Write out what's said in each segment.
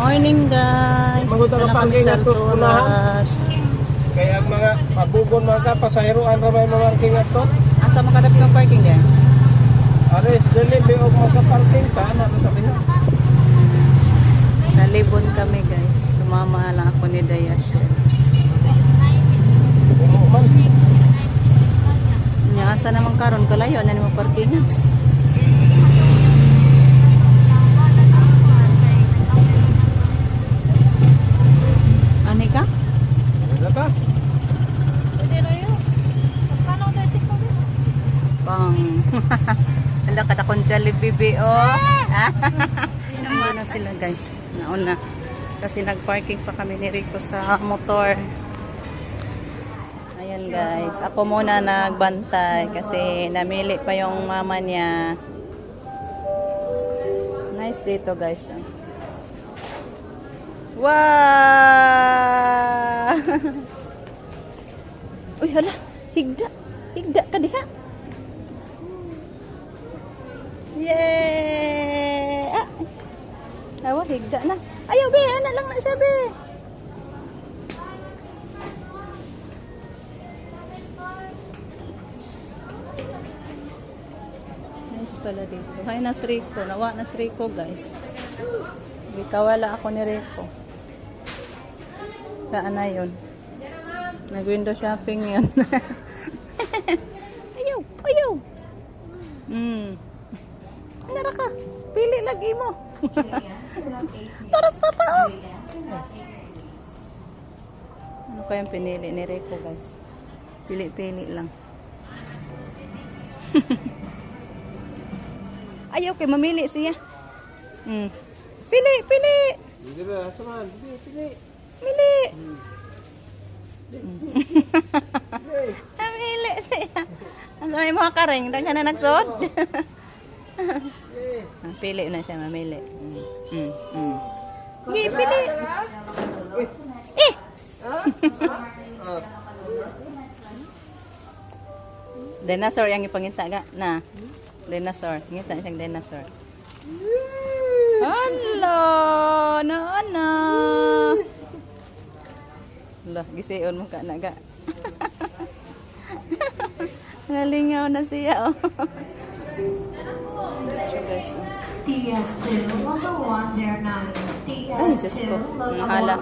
Morning guys. Dito na kami sa Alturas. Kaya ang mga pabugon mga pasahero ang ramay mamarking ato. Asa makadap ng parking din? Ares, dali biog magka-parking ka na sabi na. Nalibon kami guys. Sumama lang ako ni Dayashen. Umuman. Nya asa naman karon kalayo na mo parking na. Ani ka? Ano ka? Pang. Ala kada kon Jollibee oh. Nandun na sila guys. Nauna. Kasi nagparking pa kami ni Rico sa motor. Ayan guys. Ako muna nagbantay kasi namili pa yung mama niya. Nice dito guys. Wow! Uy hala. Higda. Higda ka diha. Yay! Ah. Awa, higda na. Ayaw, be. Anak lang na siya, be. Nice pala dito. Hay, nas Rico. Nawa nas Rico, guys. Kawala ako ni Rico. Saan na yun? Nag-window shopping yun. Ayaw! Ayaw! Nara ka. Pili lagi mo. Taras papa oh. Ano kayang pinili ni Rico guys? Pili-pili lang. Ayaw kay mamili siya. Pili, pili. Hindi na, saman. Pili. Pili. Mamili siya. Ang sabi mo karing, daghan na nagsod. Pili na siya, mamili. Hindi, pili. Eh! Dinosaur yung ipangita ga na. Dinosaur. Ngita siyang dinosaur. Hello! Na. Lah, gisiyon mo ka na ga. Ngalingaw na siya, oh. TS2 109. Ay, Diyos ko. Mahala.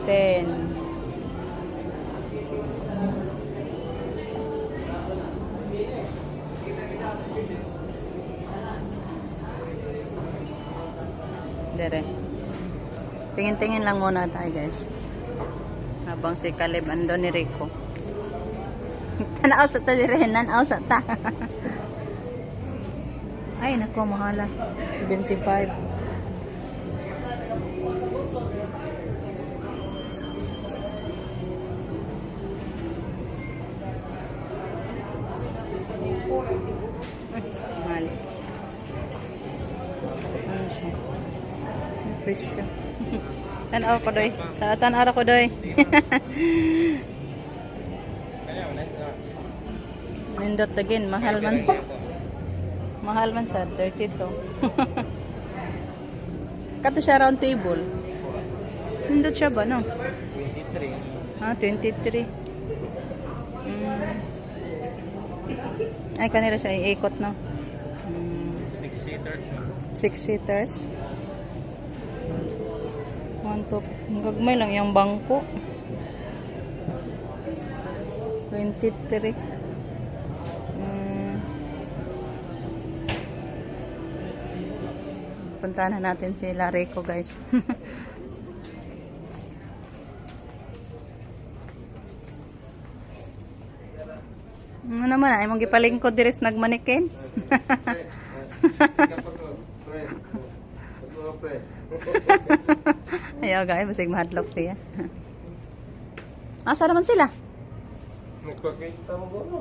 Ten. Dere. Tingin-tingin lang muna tayo guys. Habang si Caleb ando ni Rico. Tanaw sa ta dire, nanaw sa ta. Ay, nako, mahala. 25. Mahal. Ano siya? Presyo. Tanaw ko doy. Tanaw ko doy. Nindot again, mahal man. Mahal man sa 32. Kato siya round table. Nindot siya ba, no? 23. Ah, 23. Ay, kanila siya iikot, no? 6 seaters. 6 seaters. 1, 2. Gagmay lang yung bangko. 23. Puntahan na natin si Rico, guys. Ano naman, ay mong gipalingkod diris nagmanikin. Ayaw guys, basig mahadlok siya. Asa naman sila? Nagpakita mo ko.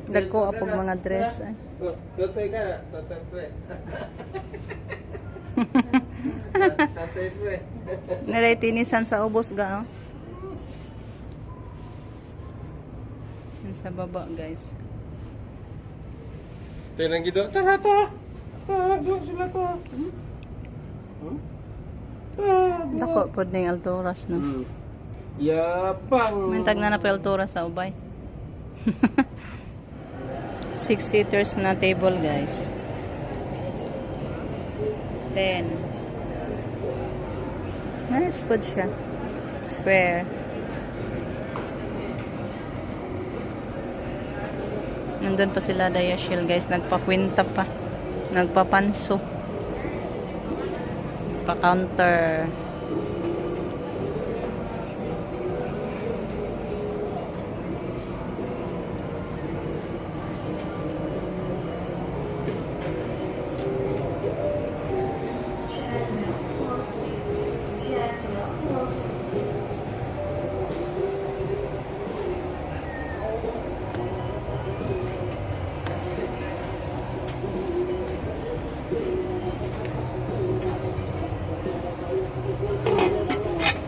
Dagko apog mga dress. Ay. Tutoy ka na. Tutoy pre. Tutoy pre. Nilay tinisan sa ubos ga. Oh. Yan sa baba guys. Tinang gido. Tara ta. Doon sila ta. Dako pod ning alturas no. Yapang. Mintag na pa alturas sa ubay. 6 seaters na table guys. 10. Nice good siya. Square. Nandun pa sila Dayashil guys. Nagpakwinta pa. Nagpapanso. Pa-counter.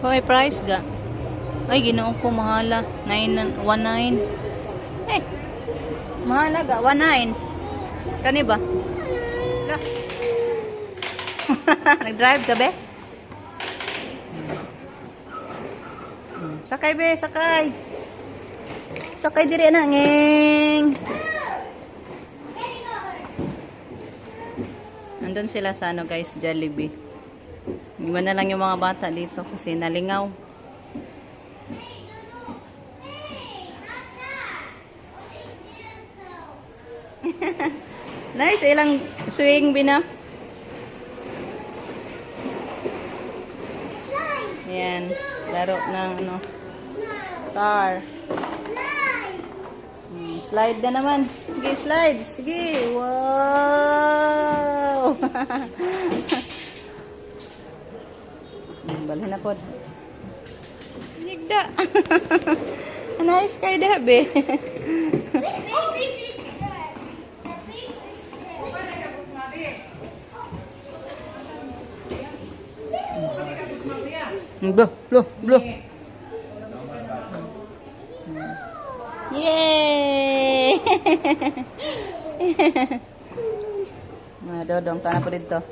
Hoy, price ga. Ay, ginoon ko mahala. 19. Eh, mahala ga. 19. Kani ba? Lah. Nag-drive ka, be? Sakay, be. Sakay. Sakay diri na, ngeng. Nandun sila sa ano, guys, Jollibee. Iwan na lang yung mga bata dito kasi nalingaw. Nice, ilang swing bina. Yan, laro ng ano, car. Slide na naman. Sige, slide. Sige, wow. Balhin na po. Nigda. Nice kayo da, be. Blow. Yay! Dodong, tanah po dito.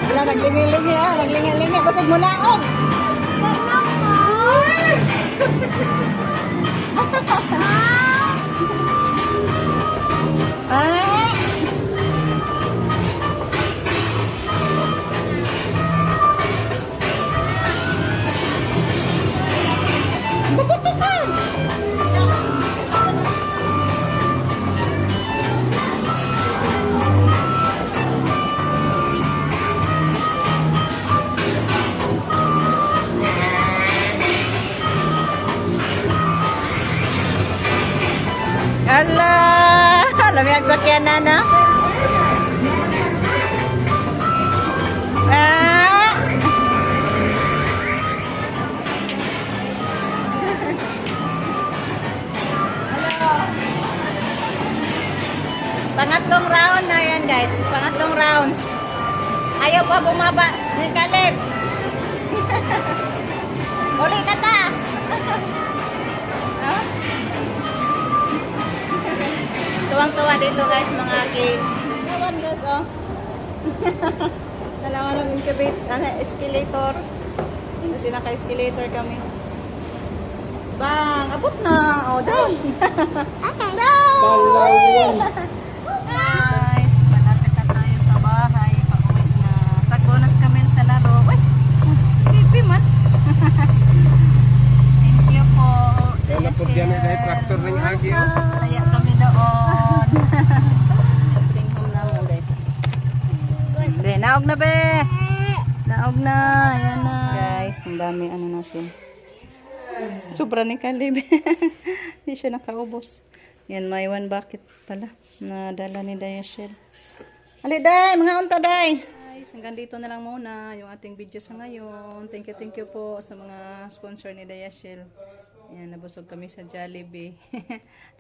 Wala, naglingi-lingi ah. Naglingi-lingi. Basag mo na ako. Ah! Bubuti ka! Allah, lamig sakyan na na. Ah. Pangatlong round na yan guys. Pangatlong rounds. Ayaw pa bumaba ni Caleb. Uli ka ta. Huh? Tuwang-tuwa dito guys, mga kids. Ewan guys, oh. Kailangan lang incubate, escalator. Kasi naka-escalator kami. Bang! Abot na! Oh, down! Okay. Down! Guys, malapit na tayo sa bahay. Pauwi na. Tag-bonus kami sa laro. Uy! Pipi man! Thank you po. Kaya po diyan ay traktor ng hagi. Kaya kami doon. Bring home naman guys. Hindi, naog na be. Naog na. Ayan na. Guys, ang dami ano natin. Sobra ni Caleb. Hindi siya nakaubos. Yan, may one bucket pala na dala ni Dayashel. Ali, Day! Mga unta, Day! Guys, hanggang dito na lang muna yung ating video sa ngayon. Thank you po sa mga sponsor ni Dayashel. Yan, nabusog kami sa Jollibee.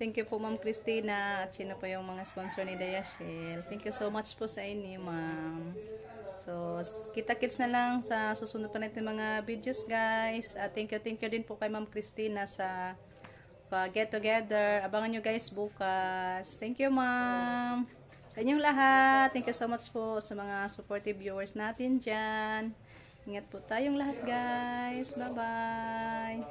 Thank you po, Ma'am Christina. At sino po yung mga sponsor ni Dayashel. Thank you so much po sa inyo, Ma'am. So, kita-kits na lang sa susunod pa natin mga videos, guys. At thank you din po kay Ma'am Christina sa get together. Abangan nyo guys bukas. Thank you, Ma'am. Sa inyong lahat. Thank you so much po sa mga supportive viewers natin dyan. Ingat po tayong lahat, guys. Bye-bye.